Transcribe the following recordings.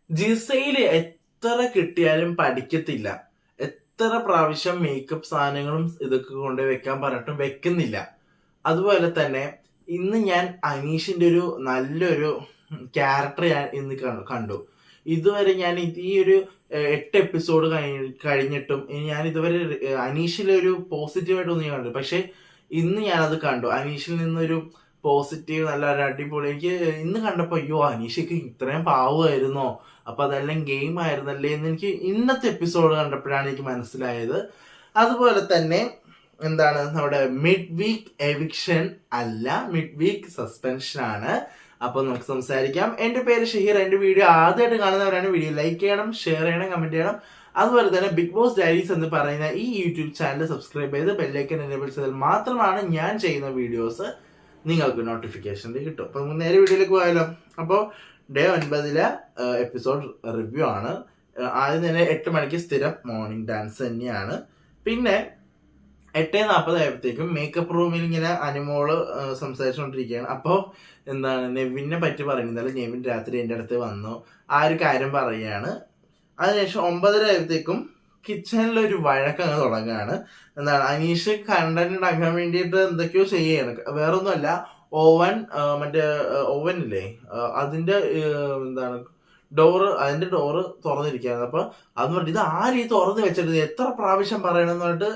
ജിസയില് എത്ര കിട്ടിയാലും പഠിക്കത്തില്ല. എത്ര പ്രാവശ്യം മേക്കപ്പ് സാധനങ്ങളും ഇതൊക്കെ കൊണ്ടുപോയി വെക്കാൻ പറഞ്ഞിട്ടും വെക്കുന്നില്ല. അതുപോലെ തന്നെ ഇന്ന് ഞാൻ അനീഷിന്റെ ഒരു നല്ലൊരു ക്യാരക്ടർ ഞാൻ ഇന്ന് കണ്ടു. ഇതുവരെ ഞാൻ ഈ ഒരു 8 എപ്പിസോഡ് കഴിഞ്ഞിട്ടും ഞാൻ ഇതുവരെ അനീഷിലെ ഒരു പോസിറ്റീവായിട്ടൊന്നും ഞാൻ കണ്ടു. പക്ഷെ ഇന്ന് ഞാനത് കണ്ടു. അനീഷിൽ നിന്നൊരു പോസിറ്റീവ് നല്ല ഒരു അടിപൊളി. എനിക്ക് ഇന്ന് കണ്ടപ്പോ അയ്യോ അനീഷക്ക് ഇത്രയും പാവമായിരുന്നോ, അപ്പൊ അതെല്ലാം ഗെയിം ആയിരുന്നല്ലേ എന്ന് എനിക്ക് ഇന്നത്തെ എപ്പിസോഡ് കണ്ടപ്പോഴാണ് എനിക്ക് മനസ്സിലായത്. അതുപോലെ തന്നെ എന്താണ് നമ്മുടെ മിഡ് വീക്ക് എവിക്ഷൻ അല്ല, മിഡ് വീക്ക് സസ്പെൻഷൻ ആണ്. അപ്പൊ നമുക്ക് സംസാരിക്കാം. എന്റെ പേര് ഷഹീർ. എന്റെ വീഡിയോ ആദ്യമായിട്ട് കാണുന്നവരാണ് വീഡിയോ ലൈക്ക് ചെയ്യണം, ഷെയർ ചെയ്യണം, കമന്റ് ചെയ്യണം. അതുപോലെ തന്നെ ബിഗ് ബോസ് ഡയറീസ് എന്ന് പറയുന്ന ഈ യൂട്യൂബ് ചാനൽ സബ്സ്ക്രൈബ് ചെയ്ത് ബെല്ലൈക്കൻ എനേബിൾ ചെയ്താൽ മാത്രമാണ് ഞാൻ ചെയ്യുന്ന വീഡിയോസ് നിങ്ങൾക്ക് നോട്ടിഫിക്കേഷൻ കിട്ടും. അപ്പൊ നേരെ വീഡിയോയിലേക്ക് പോയാലോ. അപ്പോൾ ഡേ 9 എപ്പിസോഡ് റിവ്യൂ ആണ്. ആദ്യം തന്നെ 8 മണിക്ക് സ്ഥിരം മോർണിംഗ് ഡാൻസ് തന്നെയാണ്. പിന്നെ 8:40 ആയപ്പോഴത്തേക്കും മേക്കപ്പ് റൂമിൽ ഇങ്ങനെ അനുമോള് സംസാരിച്ചുകൊണ്ടിരിക്കുകയാണ്. അപ്പോൾ എന്താണ് നെവിനെ പറ്റി പറയുന്നത്. നെവിൻ രാത്രി എൻ്റെ അടുത്ത് വന്നു ആ ഒരു കാര്യം പറയുകയാണ്. അതിനുശേഷം 9:30 ആയപ്പോഴത്തേക്കും കിച്ചണിലൊരു വഴക്കങ്ങ് തുടങ്ങുകയാണ്. എന്താണ് അനീഷ് കണ്ടന്റ് ഉണ്ടാക്കാൻ വേണ്ടിയിട്ട് എന്തൊക്കെയോ ചെയ്യാണ്. വേറൊന്നുമല്ല, ഓവൻ മറ്റേ ഓവൻ ഇല്ലേ, അതിന്റെ എന്താണ് അതിന്റെ ഡോറ് തുറന്നിരിക്കുകയാണ്. അപ്പൊ അതെന്ന് പറഞ്ഞിട്ട് ഇത് ആരീ തുറന്ന് വെച്ചിട്ട് എത്ര പ്രാവശ്യം പറയണമെന്ന് പറഞ്ഞിട്ട്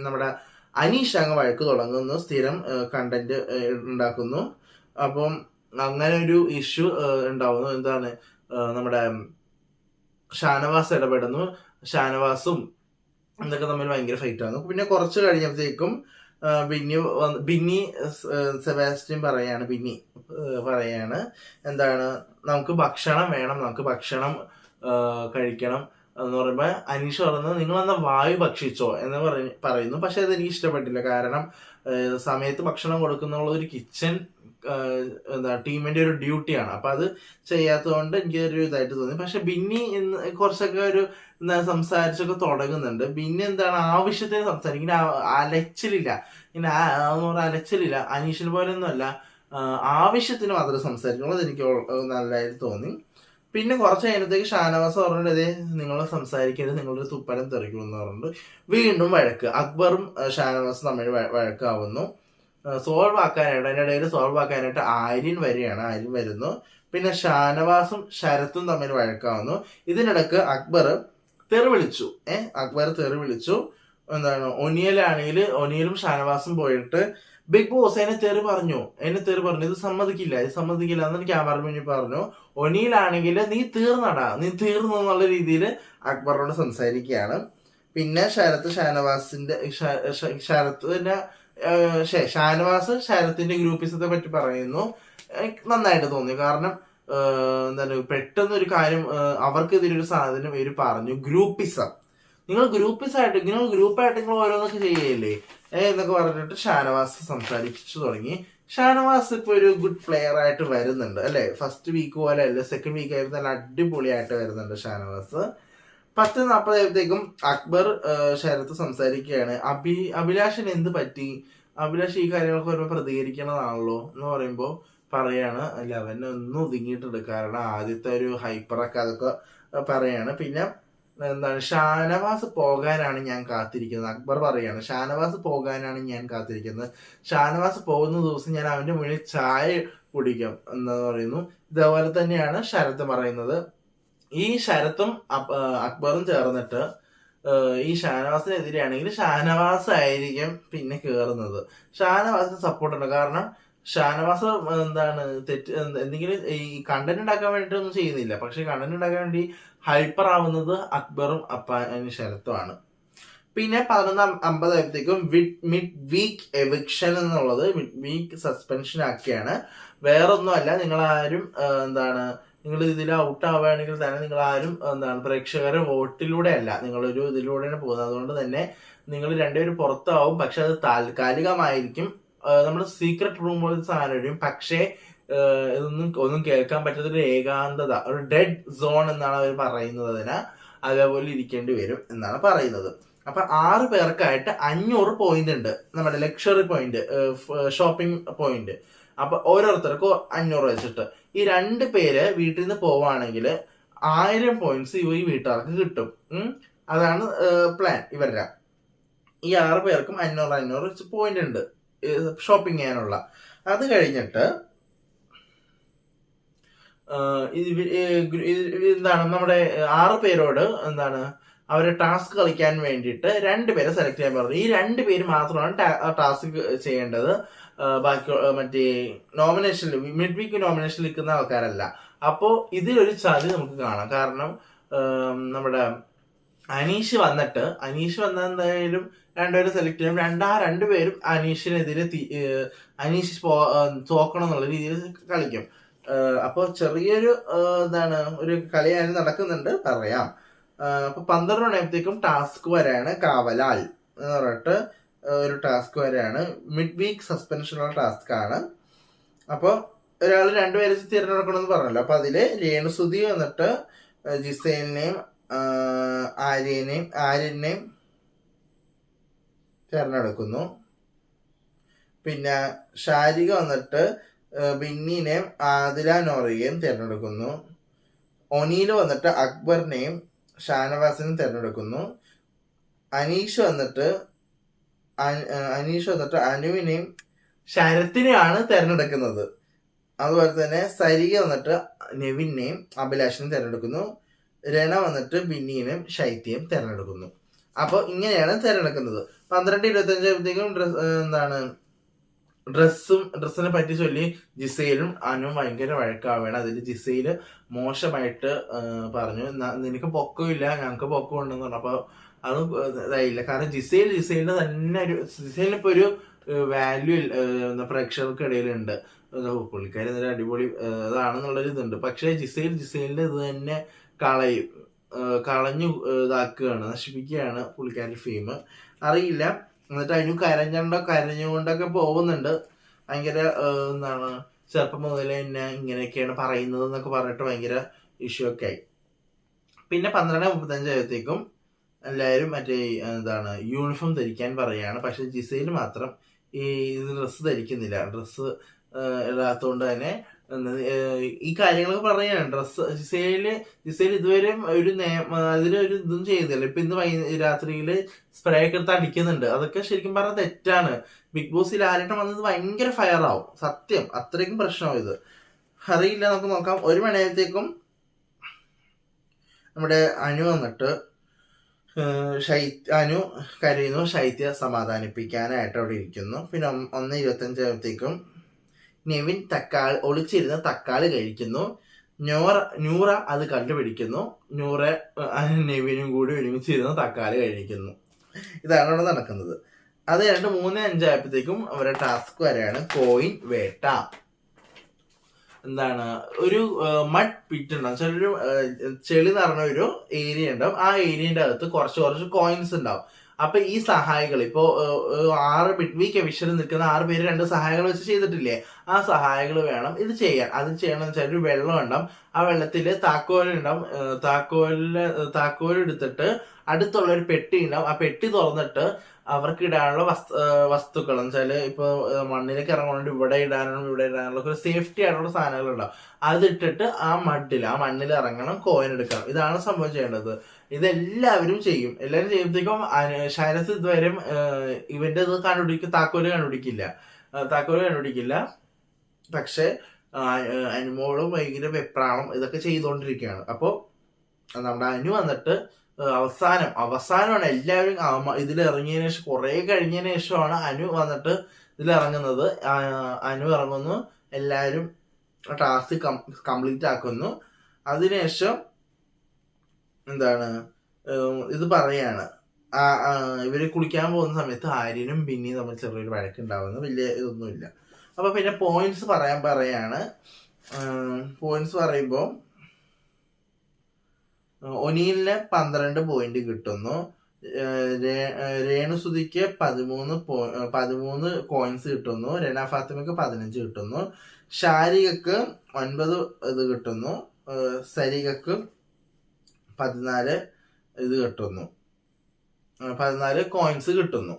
നമ്മുടെ അനീഷ് അങ്ങ് വഴക്ക് തുടങ്ങുന്നു. സ്ഥിരം കണ്ടന്റ് ഉണ്ടാക്കുന്നു. അപ്പം അങ്ങനെ ഒരു ഇഷ്യൂ ഉണ്ടാവുന്നു. എന്താണ് നമ്മുടെ ഷാനവാസ് ഇടപെടുന്നു. ഷാനവാസും ഇതൊക്കെ തമ്മിൽ ഭയങ്കര ഫൈറ്റ് ആകുന്നു. പിന്നെ കുറച്ച് കഴിഞ്ഞപ്പോഴത്തേക്കും ബിന്നി സെബാസ്റ്റ്യൻ പറയാണ് എന്താണ് നമുക്ക് ഭക്ഷണം വേണം, നമുക്ക് ഭക്ഷണം കഴിക്കണം എന്ന് പറയുമ്പോ അനീഷ് പറയുന്നത് നിങ്ങളെന്നാ വായു ഭക്ഷിച്ചോ എന്ന് പറയുന്നു. പക്ഷെ അത് എനിക്ക് ഇഷ്ടപ്പെട്ടില്ല. കാരണം സമയത്ത് ഭക്ഷണം കൊടുക്കുന്നുള്ള ഒരു കിച്ചൺ ടീമിന്റെ ഒരു ഡ്യൂട്ടിയാണ്. അപ്പൊ അത് ചെയ്യാത്തതുകൊണ്ട് എനിക്ക് ഒരു ഇതായിട്ട് തോന്നി. പക്ഷെ ബിന്നി കുറച്ചൊക്കെ ഒരു സംസാരിച്ചൊക്കെ തുടങ്ങുന്നുണ്ട്. ബിന്നി എന്താണ് ആവശ്യത്തിന് സംസാരിക്കും, ഇങ്ങനെ അലച്ചിലില്ല, ഇങ്ങനെ അലച്ചിലില്ല. അനീഷിന് പോലെ ഒന്നും അല്ല, ആവശ്യത്തിന് മാത്രമേ സംസാരിക്കുള്ളൂ. അത് എനിക്ക് നല്ലതായിട്ട് തോന്നി. പിന്നെ കുറച്ച് കഴിഞ്ഞത്തേക്ക് ഷാനവാസ് പറഞ്ഞിട്ട് ഇതേ നിങ്ങൾ സംസാരിക്കരുത്, നിങ്ങളുടെ തുപ്പലം തെറിക്കുമെന്ന് പറഞ്ഞിട്ട് വീണ്ടും വഴക്ക്. അക്ബറും ഷാനവാസും തമ്മിൽ വഴക്കാവുന്നു. സോൾവ് ആക്കാനായിട്ട് അതിൻ്റെ ഇടയിൽ സോൾവ് ആക്കാനായിട്ട് ആര്യൻ വരുന്നു. പിന്നെ ഷാനവാസും ശരത്തും തമ്മിൽ വഴക്കാവുന്നു. ഇതിനിടക്ക് അക്ബർ തെറി വിളിച്ചു. എന്താണ് ഒനിയലാണെങ്കിൽ ഒനിയലും ഷാനവാസും പോയിട്ട് ബിഗ് ബോസ് എന്നെ തെറി പറഞ്ഞു, ഇത് സമ്മതിക്കില്ല എന്ന് ക്യാമറ മുന്നിൽ പറഞ്ഞു. ഒനിയിലാണെങ്കിൽ നീ തീർന്നു എന്നുള്ള രീതിയിൽ അക്ബറിനോട് സംസാരിക്കുകയാണ്. പിന്നെ ഷാനവാസ് ശരത്തിന്റെ ഗ്രൂപ്പിസത്തെ പറ്റി പറയുന്നു. എനിക്ക് നന്നായിട്ട് തോന്നി. കാരണം എന്താണ് പെട്ടെന്ന് ഒരു കാര്യം അവർക്ക് ഇതിലൊരു സാധനം ഇവര് പറഞ്ഞു, ഗ്രൂപ്പിസം. നിങ്ങൾ ഗ്രൂപ്പായിട്ട് നിങ്ങൾ ഓരോന്നൊക്കെ ചെയ്യല്ലേ എന്നൊക്കെ പറഞ്ഞിട്ട് ഷാനവാസ് സംസാരിച്ചു തുടങ്ങി. ഷാനവാസ് ഇപ്പൊ ഒരു ഗുഡ് പ്ലെയർ ആയിട്ട് വരുന്നുണ്ട് അല്ലെ. ഫസ്റ്റ് വീക്ക് പോലെ അല്ല, സെക്കൻഡ് വീക്ക് ആയിട്ട് നല്ല അടിപൊളിയായിട്ട് വരുന്നുണ്ട് ഷാനവാസ്. 10:40 ആയപ്പോഴത്തേക്കും അക്ബർ ശരത്ത് സംസാരിക്കുകയാണ്. അഭിലാഷിന് എന്ത് പറ്റി, അഭിലാഷ് ഈ കാര്യങ്ങളൊക്കെ വരുമ്പോൾ പ്രതികരിക്കണതാണല്ലോ എന്ന് പറയുമ്പോൾ പറയാണ് അല്ല അവനെ ഒന്നും ഒതുങ്ങിയിട്ടുണ്ട്. കാരണം ആദ്യത്തെ ഒരു ഹൈപ്പറൊക്കെ അതൊക്കെ പറയാണ്. പിന്നെ എന്താണ് ഷാനവാസ് പോകാനാണ് ഞാൻ കാത്തിരിക്കുന്നത്. അക്ബർ പറയാണ് ഷാനവാസ് പോകാനാണ് ഞാൻ കാത്തിരിക്കുന്നത്. ഷാനവാസ് പോകുന്ന ദിവസം ഞാൻ അവന്റെ മുന്നിൽ ചായ കുടിക്കും എന്ന് പറയുന്നു. ഇതേപോലെ തന്നെയാണ് ശരത്ത് പറയുന്നത്. ഈ ശരത്തും അക്ബറും ചേർന്നിട്ട് ഈ ഷാനവാസിനെതിരെയാണെങ്കിൽ ഷാനവാസ് ആയിരിക്കും പിന്നെ കേറുന്നത്. ഷാനവാസിന് സപ്പോർട്ട് ഉണ്ട്. കാരണം ഷാനവാസ് എന്താണ് എന്തെങ്കിലും ഈ കണ്ടന്റ് ഉണ്ടാക്കാൻ വേണ്ടിയിട്ടൊന്നും ചെയ്യുന്നില്ല. പക്ഷെ കണ്ടന്റ് ഉണ്ടാക്കാൻ വേണ്ടി ഹൈപ്പർ ആവുന്നത് അക്ബറും ശരത്തുമാണ്. പിന്നെ 11:50 ആയപ്പോഴത്തേക്കും മിഡ് വീക്ക് എവിക്ഷൻ എന്നുള്ളത് മിഡ് വീക്ക് സസ്പെൻഷൻ ആക്കിയാണ്. വേറൊന്നുമല്ല, നിങ്ങളാരും നിങ്ങൾ ഇതിൽ ഔട്ട് ആവുകയാണെങ്കിൽ തന്നെ നിങ്ങളാരും പ്രേക്ഷകരെ വോട്ടിലൂടെ അല്ല, നിങ്ങളൊരു ഇതിലൂടെയാണ് പോകുന്നത്. അതുകൊണ്ട് തന്നെ നിങ്ങൾ രണ്ടുപേരും പുറത്താവും. പക്ഷെ അത് താൽക്കാലികമായിരിക്കും. നമ്മുടെ സീക്രട്ട് റൂം പോലത്തെ സാധനം വരും. പക്ഷേ ഒന്നും കേൾക്കാൻ പറ്റാത്തൊരു ഏകാന്തത, ഒരു ഡെഡ് സോൺ എന്നാണ് അവർ പറയുന്നത്. അതിന് അതേപോലെ ഇരിക്കേണ്ടി വരും എന്നാണ് പറയുന്നത്. അപ്പൊ 6 പേർക്കായിട്ട് 500 പോയിന്റ് ഉണ്ട്, നമ്മുടെ ലക്ഷറി പോയിന്റ്, ഷോപ്പിംഗ് പോയിന്റ്. അപ്പൊ ഓരോരുത്തർക്കും 500 വെച്ചിട്ട് ഈ 2 പേര് വീട്ടിൽ നിന്ന് പോവാണെങ്കിൽ 1000 പോയിന്റ്സ് ഈ വീട്ടുകാർക്ക് കിട്ടും. അതാണ് പ്ലാൻ ഇവരുടെ. ഈ 6 പേർക്കും 500 പോയിന്റ് ഉണ്ട് ഷോപ്പിംഗ് ചെയ്യാനുള്ള. അത് കഴിഞ്ഞിട്ട് എന്താണ് നമ്മുടെ 6 പേരോട് എന്താണ് അവരെ ടാസ്ക് കളിക്കാൻ വേണ്ടിയിട്ട് 2 പേരെ സെലക്ട് ചെയ്യാൻ പറഞ്ഞു. ഈ 2 പേര് മാത്രമാണ് ടാസ്ക് ചെയ്യേണ്ടത്. ബാക്കി മറ്റേ നോമിനേഷനിൽ മിഡ് വീക്ക് നോമിനേഷനിൽ നിൽക്കുന്ന ആൾക്കാരല്ല. അപ്പോ ഇതിലൊരു ചതി നമുക്ക് കാണാം. കാരണം നമ്മുടെ അനീഷ് വന്ന എന്തായാലും 2 പേരെ സെലക്ട് ചെയ്യും. 2 പേരും അനീഷിനെതിരെ അനീഷ് തോക്കണം എന്നുള്ള രീതിയിൽ കളിക്കും. അപ്പൊ ചെറിയൊരു ഒരു കളിയാണ് നടക്കുന്നുണ്ട് പറയാം. അപ്പൊ 12 മണിയാകുമ്പോഴത്തേക്കും ടാസ്ക് വരെയാണ് കാവലാൽ എന്ന് പറഞ്ഞിട്ട് ഒരു ടാസ്ക് വരെയാണ്. മിഡ് വീക്ക് സസ്പെൻഷനുള്ള ടാസ്ക് ആണ്. അപ്പൊ ഒരാൾ 2 പേരെ തിരഞ്ഞെടുക്കണമെന്ന് പറഞ്ഞല്ലോ. അപ്പൊ അതില് രേണുസുതി വന്നിട്ട് ജിസേലിനെയും ആര്യനെയും തിരഞ്ഞെടുക്കുന്നു. പിന്നെ ഷാരിക വന്നിട്ട് ബിന്നിനെയും ആദില നോറയെയും തിരഞ്ഞെടുക്കുന്നു. ഒനീല് വന്നിട്ട് അക്ബറിനെയും ഷാനവാസിനെയും തിരഞ്ഞെടുക്കുന്നു. അനീഷ് വന്നിട്ട് അനുവിനെയും ശരത്തിനെയാണ് തിരഞ്ഞെടുക്കുന്നത്. അതുപോലെ തന്നെ സരിക വന്നിട്ട് നെവിനെയും അഭിലാഷിനെയും തിരഞ്ഞെടുക്കുന്നു. രണ വന്നിട്ട് ബിന്നിനെയും ശൈത്യയും തിരഞ്ഞെടുക്കുന്നു. അപ്പൊ ഇങ്ങനെയാണ് തിരഞ്ഞെടുക്കുന്നത്. 12-25 ആകുമ്പോഴത്തേക്കും ഡ്രസ്സിനെ പറ്റി ചൊല്ലി ജിസയിലും അനുവും ഭയങ്കര വഴക്കാവുകയാണ്. അതിൽ ജിസയില് മോശമായിട്ട് പറഞ്ഞു, നിനക്ക് പൊക്കമില്ല ഞങ്ങൾക്ക് പൊക്കമുണ്ടെന്ന് പറഞ്ഞു. അപ്പൊ അത് ഇതായില്ല. കാരണം ജിസയിലിന്റെ തന്നെ ജിസയിലിനിപ്പോ ഒരു വാല്യൂ പ്രേക്ഷകർക്കിടയിലുണ്ട്. പുള്ളിക്കാരി നല്ല അടിപൊളി ഇതാണെന്നുള്ളൊരു ഇതുണ്ട്. പക്ഷെ ജിസയിലിന്റെ ഇത് തന്നെ കളഞ്ഞു ഇതാക്കുകയാണ്, നശിപ്പിക്കുകയാണ് പുള്ളിക്കാരി ഫെയിം. അറിയില്ല. എന്നിട്ട് അതിന് കരഞ്ഞുകൊണ്ടൊക്കെ പോകുന്നുണ്ട്. ഭയങ്കര ചെറുപ്പം മുതലേ തന്നെ ഇങ്ങനെയൊക്കെയാണ് പറയുന്നത് എന്നൊക്കെ പറഞ്ഞിട്ട് ഭയങ്കര ഇഷ്യൂ ഒക്കെ ആയി. പിന്നെ 12:35 ആയപ്പോഴത്തേക്കും എല്ലാവരും മറ്റേ യൂണിഫോം ധരിക്കാൻ പറയുകയാണ്. പക്ഷെ ജിസയിൽ മാത്രം ഈ ഡ്രസ്സ് ധരിക്കുന്നില്ല. ഡ്രസ്സ് ഇടാത്തതുകൊണ്ട് തന്നെ ഈ കാര്യങ്ങളൊക്കെ പറയുകയാണ്. ജിസയിൽ ഇതുവരെ അതിലൊരു ഇതും ചെയ്തില്ല. ഇപ്പൊ ഇന്ന് രാത്രിയില് സ്പ്രേ ഒക്കെ എടുത്ത് അടിക്കുന്നുണ്ട്. അതൊക്കെ ശരിക്കും പറഞ്ഞാൽ തെറ്റാണ്. ബിഗ് ബോസിൽ ആരേട്ടം വന്നത് ഭയങ്കര ഫയർ ആവും. സത്യം അത്രയ്ക്കും പ്രശ്നമാവും ഇത്. അറിയില്ല, നമുക്ക് നോക്കാം. 1 മണിയായപ്പോഴത്തേക്കും നമ്മുടെ അനു വന്നിട്ട് അനു കരയുന്നു. ശൈത്യ സമാധാനിപ്പിക്കാനായിട്ട് അവിടെ ഇരിക്കുന്നു. പിന്നെ 1:25 ആയപ്പോഴത്തേക്കും നെവിൻ ഒളിച്ചിരുന്ന് തക്കാളി കഴിക്കുന്നു. നൂറ അത് കണ്ടുപിടിക്കുന്നു. നൂറ നെവിനും കൂടി ഒരുമിച്ചിരുന്ന് തക്കാളി കഴിക്കുന്നു. ഇതാണ് അവിടെ നടക്കുന്നത്. അത് 3:05 ആയപ്പോഴത്തേക്കും അവരുടെ ടാസ്ക് വരെയാണ് കോയിൻ വേട്ട. ഒരു മഡ് പിറ്റ് ഉണ്ടാവും, ചിലൊരു ചെളി നിറഞ്ഞ ഒരു ഏരിയ ഉണ്ടാവും. ആ ഏരിയന്റെ അകത്ത് കുറച്ച് കോയിൻസ് ഉണ്ടാവും. അപ്പൊ ഈ സഹായികൾ ഇപ്പോ 6 മിഡ് വീക്ക് എവിഷനിൽ നിൽക്കുന്ന 6 പേര് 2 സഹായികൾ വെച്ച് ചെയ്തിട്ടില്ലേ, ആ സഹായികൾ വേണം ഇത് ചെയ്യാൻ. അത് ചെയ്യണമെന്ന് വെച്ചാൽ ഒരു വെള്ളം ഉണ്ടാവും. ആ വെള്ളത്തില് താക്കോലുണ്ടാവും. താക്കോൽ എടുത്തിട്ട് അടുത്തുള്ള ഒരു പെട്ടി ഉണ്ടാവും. ആ പെട്ടി തുറന്നിട്ട് അവർക്ക് ഇടാനുള്ള വസ്തുക്കൾ എന്ന് വെച്ചാല് ഇപ്പൊ മണ്ണിലേക്ക് ഇറങ്ങുന്നുണ്ട്, ഇവിടെ ഇടാനുള്ള ഒരു സേഫ്റ്റി ആയിട്ടുള്ള സാധനങ്ങൾ ഉണ്ടാവും. അതിട്ടിട്ട് ആ മണ്ണിൽ ഇറങ്ങണം, കോയിൻ എടുക്കണം. ഇതാണ് സംഭവം ചെയ്യേണ്ടത്. ഇതെല്ലാവരും ചെയ്യും. എല്ലാവരും ചെയ്യുമ്പോഴത്തേക്കും ശരത് ഇതുവരെ ഇവന്റെ ഇത് താക്കോല് കണ്ടുപിടിക്കില്ല. പക്ഷെ അനുമോളും ഭയങ്കര വെപ്രാളം ഇതൊക്കെ ചെയ്തുകൊണ്ടിരിക്കുകയാണ്. അപ്പൊ നമ്മുടെ അനു വന്നിട്ട് അവസാനമാണ് എല്ലാവരും ഇതിലിറങ്ങിയതിനു ശേഷം, കുറെ കഴിഞ്ഞതിന് ശേഷമാണ് അനു വന്നിട്ട് ഇതിലിറങ്ങുന്നത്. അനു ഇറങ്ങുന്നു, എല്ലാവരും ടാസ്ക് കംപ്ലീറ്റ് ആക്കുന്നു. അതിനുശേഷം ഇത് പറയാണ്, ഇവര് കുളിക്കാൻ പോകുന്ന സമയത്ത് ആര്യനും ബിന്നിയും തമ്മിൽ ചെറിയൊരു വഴക്കുണ്ടാവുന്നു. വലിയ ഇതൊന്നുമില്ല. അപ്പൊ പിന്നെ പോയിന്റ്സ് പറയാണ്. പോയിന്റ്സ് പറയുമ്പോൾ ഒനീലിന് 12 പോയിന്റ് കിട്ടുന്നു. രേണുസുതിക്ക് 13 കോയിൻസ് കിട്ടുന്നു. രണ ഫാത്തിമയ്ക്ക് 15 കിട്ടുന്നു. ഷാരികക്ക് 9 ഇത് കിട്ടുന്നു. സരികക്ക് 14 ഇത് കിട്ടുന്നു. 14 കോയിൻസ് കിട്ടുന്നു.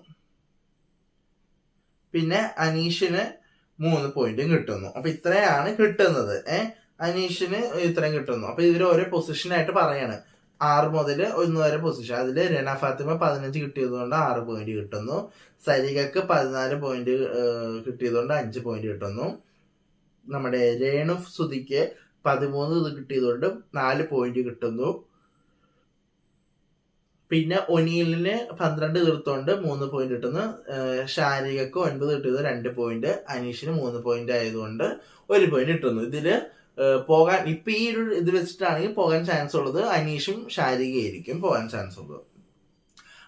പിന്നെ അനീഷിന് 3 പോയിന്റും കിട്ടുന്നു. അപ്പൊ ഇത്രയാണ് കിട്ടുന്നത്. അനീഷിന് ഇത്രയും കിട്ടുന്നു. അപ്പൊ ഇവര് ഓരോ പൊസിഷനായിട്ട് പറയാണ് 6 മുതൽ 1 വരെ പൊസിഷൻ. അതിൽ രന ഫാത്തിമ 15 കിട്ടിയതുകൊണ്ട് 6 പോയിന്റ് കിട്ടുന്നു. സരികക്ക് 14 പോയിന്റ് കിട്ടിയതുകൊണ്ട് 5 പോയിന്റ് കിട്ടുന്നു. നമ്മുടെ രേണു സുധിക്ക് 13 ഇത് കിട്ടിയതുകൊണ്ട് 4 പോയിന്റ് കിട്ടുന്നു. പിന്നെ ഒനീലിന് 12 തീർത്തോണ്ട് 3 പോയിന്റ് കിട്ടുന്നു. ഷാരികക്ക് 9 കിട്ടിയത് 2 പോയിന്റ്. അനീഷിന് 3 പോയിന്റ് ആയതുകൊണ്ട് 1 പോയിന്റ് കിട്ടുന്നു. ഇതില് പോകാൻ ഇപ്പൊ ഈ ഒരു ഇത് വെച്ചിട്ടാണെങ്കിൽ പോകാൻ ചാൻസ് ഉള്ളത് അനീഷും ഷാരികയായിരിക്കും പോകാൻ ചാൻസ് ഉള്ളത്.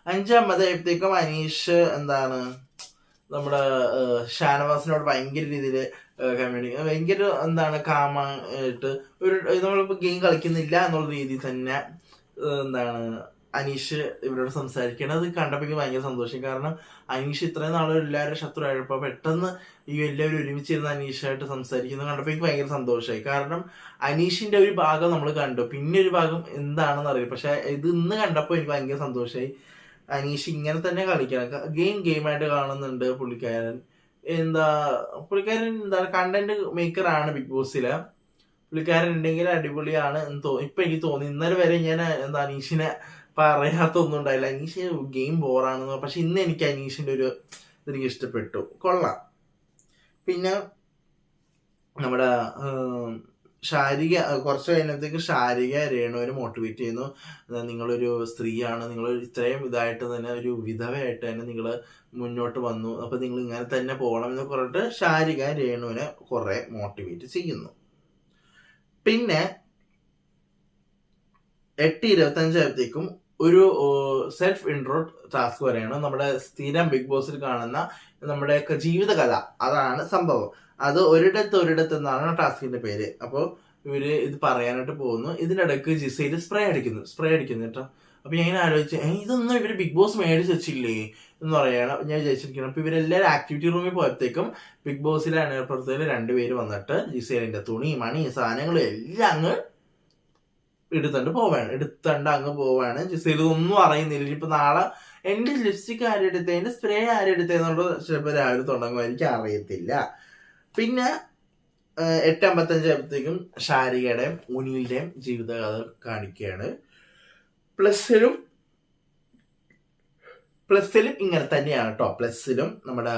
5-50 അനീഷ് എന്താണ് നമ്മുടെ ഷാനവാസിനോട് ഭയങ്കര രീതിയിൽ ഭയങ്കര എന്താണ് കാമായിട്ട് ഒരു നമ്മളിപ്പോ ഗെയിം കളിക്കുന്നില്ല എന്നുള്ള രീതിയിൽ തന്നെ എന്താണ് അനീഷ് ഇവരോട് സംസാരിക്കണം. അത് കണ്ടപ്പോൾ എനിക്ക് ഭയങ്കര സന്തോഷം. കാരണം അനീഷ് ഇത്രയും നാളും എല്ലാവരും ശത്രുവായപ്പോ പെട്ടെന്ന് ഈ എല്ലാവരും ഒരുമിച്ചിരുന്ന് അനീഷായിട്ട് സംസാരിക്കുന്നത് കണ്ടപ്പോൾ എനിക്ക് ഭയങ്കര സന്തോഷമായി. കാരണം അനീഷിന്റെ ഒരു ഭാഗം നമ്മൾ കണ്ടു, പിന്നെ ഒരു ഭാഗം എന്താണെന്ന് അറിയില്ല. പക്ഷെ ഇത് ഇന്ന് കണ്ടപ്പോൾ എനിക്ക് ഭയങ്കര സന്തോഷമായി. അനീഷ് ഇങ്ങനെ തന്നെ കളിക്കണം. ഗെയിമായിട്ട് കാണുന്നുണ്ട് പുള്ളിക്കാരൻ. പുള്ളിക്കാരൻ കണ്ടന്റ് മേക്കർ ആണ് ബിഗ് ബോസിലെ. പുള്ളിക്കാരൻ ഉണ്ടെങ്കിൽ അടിപൊളിയാണ് എന്ന് ഇപ്പൊ എനിക്ക് തോന്നി. ഇന്നലെ വരെ ഞാൻ അനീഷിനെ പറയാത്തൊന്നും ഉണ്ടായില്ല. അനീഷ് ഗെയിം ബോറാണെന്ന്. പക്ഷെ ഇന്ന് എനിക്ക് അനീഷിന്റെ ഒരു എനിക്ക് ഇഷ്ടപ്പെട്ടു, കൊള്ളാം. പിന്നെ നമ്മുടെ ഷാരിക കുറച്ച് കഴിഞ്ഞത്തേക്ക് ഷാരിക രേണുവിനെ മോട്ടിവേറ്റ് ചെയ്യുന്നു. നിങ്ങളൊരു സ്ത്രീയാണ്, നിങ്ങൾ ഇത്രയും ഇതായിട്ട് തന്നെ ഒരു വിധവയായിട്ട് തന്നെ നിങ്ങൾ മുന്നോട്ട് വന്നു, അപ്പൊ നിങ്ങൾ ഇങ്ങനെ തന്നെ പോകണം എന്ന് പറഞ്ഞിട്ട് ഷാരിക രേണുവിനെ കുറെ മോട്ടിവേറ്റ് ചെയ്യുന്നു. പിന്നെ 8:25 ഒരു സെൽഫ് ഇൻട്രോ ടാസ്ക് വരെയാണ്. നമ്മുടെ സ്ഥിരം ബിഗ് ബോസിൽ കാണുന്ന നമ്മുടെ ജീവിതകഥ, അതാണ് സംഭവം. അത് ഒരിടത്ത് എന്നാണ് ടാസ്കിന്റെ പേര്. അപ്പോൾ ഇവര് ഇത് പറയാനായിട്ട് പോകുന്നു. ഇതിനിടയ്ക്ക് ജിസയിൽ സ്പ്രേ അടിക്കുന്നു കേട്ടോ. അപ്പൊ ഞാൻ ഇങ്ങനെ ആലോചിച്ച് ഇതൊന്നും ഇവര് ബിഗ് ബോസ് മേടിച്ച് വെച്ചില്ലേ എന്ന് പറയാണ് ഞാൻ വിചാരിച്ചിരിക്കണം. അപ്പൊ ഇവരെല്ലാവരും ആക്ടിവിറ്റി റൂമിൽ പോയപ്പോഴത്തേക്കും ബിഗ് ബോസിലെ അനേർപ്പുറത്തിൽ 2 പേര് വന്നിട്ട് ജിസേലിന്റെ തുണി മണി സാധനങ്ങളും എല്ലാം അങ്ങ് എടുത്തണ്ട് അങ്ങ് പോവാണ്. ജിസേൽ ഒന്നും അറിയുന്നില്ല. ഇപ്പൊ നാളെ എന്റെ ലിപ്സ്റ്റിക് ആരെടുത്ത, എന്റെ സ്പ്രേ ആരെടുത്തെന്നുള്ളത് ചിലപ്പോൾ രാവിലെ തുടങ്ങും, എനിക്ക് അറിയത്തില്ല. പിന്നെ 8:55 ഷാരികയുടെയും ഉനിയുടെയും ജീവിതകഥ കാണിക്കുകയാണ്. പ്ലസിലും ഇങ്ങനെ തന്നെയാണ് കേട്ടോ. പ്ലസിലും നമ്മുടെ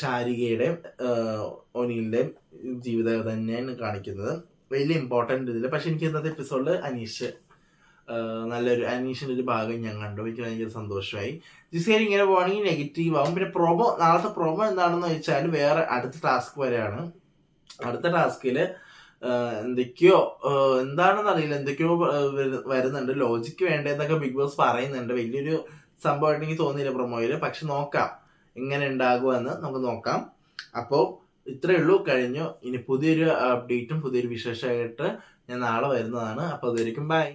ഷാരികയുടെയും ഒനിയുടെയും ജീവിതകഥ തന്നെയാണ് കാണിക്കുന്നത്. വലിയ ഇമ്പോർട്ടന്റ് ഇതില്. പക്ഷെ എനിക്ക് ഇന്നത്തെ എപ്പിസോഡിൽ അനീഷിന്റെ ഒരു ഭാഗം ഞാൻ കണ്ടു. എനിക്ക് ഭയങ്കര സന്തോഷമായി. ജിസേൽ ഇങ്ങനെ പോവാണെങ്കിൽ നെഗറ്റീവ് ആവും. പിന്നെ നാളത്തെ പ്രൊമോ എന്താണെന്ന് വെച്ചാൽ വേറെ അടുത്ത ടാസ്ക് വരെയാണ്. അടുത്ത ടാസ്കില് എന്തൊക്കെയോ എന്താണെന്ന് അറിയില്ല, എന്തൊക്കെയോ വരുന്നുണ്ട്. ലോജിക്ക് വേണ്ടതെന്നൊക്കെ ബിഗ് ബോസ് പറയുന്നുണ്ട്. വലിയൊരു സംഭവമായിട്ട് എനിക്ക് തോന്നിയില്ല പ്രൊമോയില്. പക്ഷെ നോക്കാം എങ്ങനെ ഉണ്ടാകുമെന്ന് നമുക്ക് നോക്കാം. അപ്പോൾ ഇത്രയേ ഉള്ളൂ, കഴിഞ്ഞു. ഇനി പുതിയൊരു അപ്ഡേറ്റും പുതിയൊരു വിശേഷമായിട്ട് ഞാൻ നാളെ വരുന്നതാണ്. അപ്പോൾ അതായിരിക്കും ബൈ.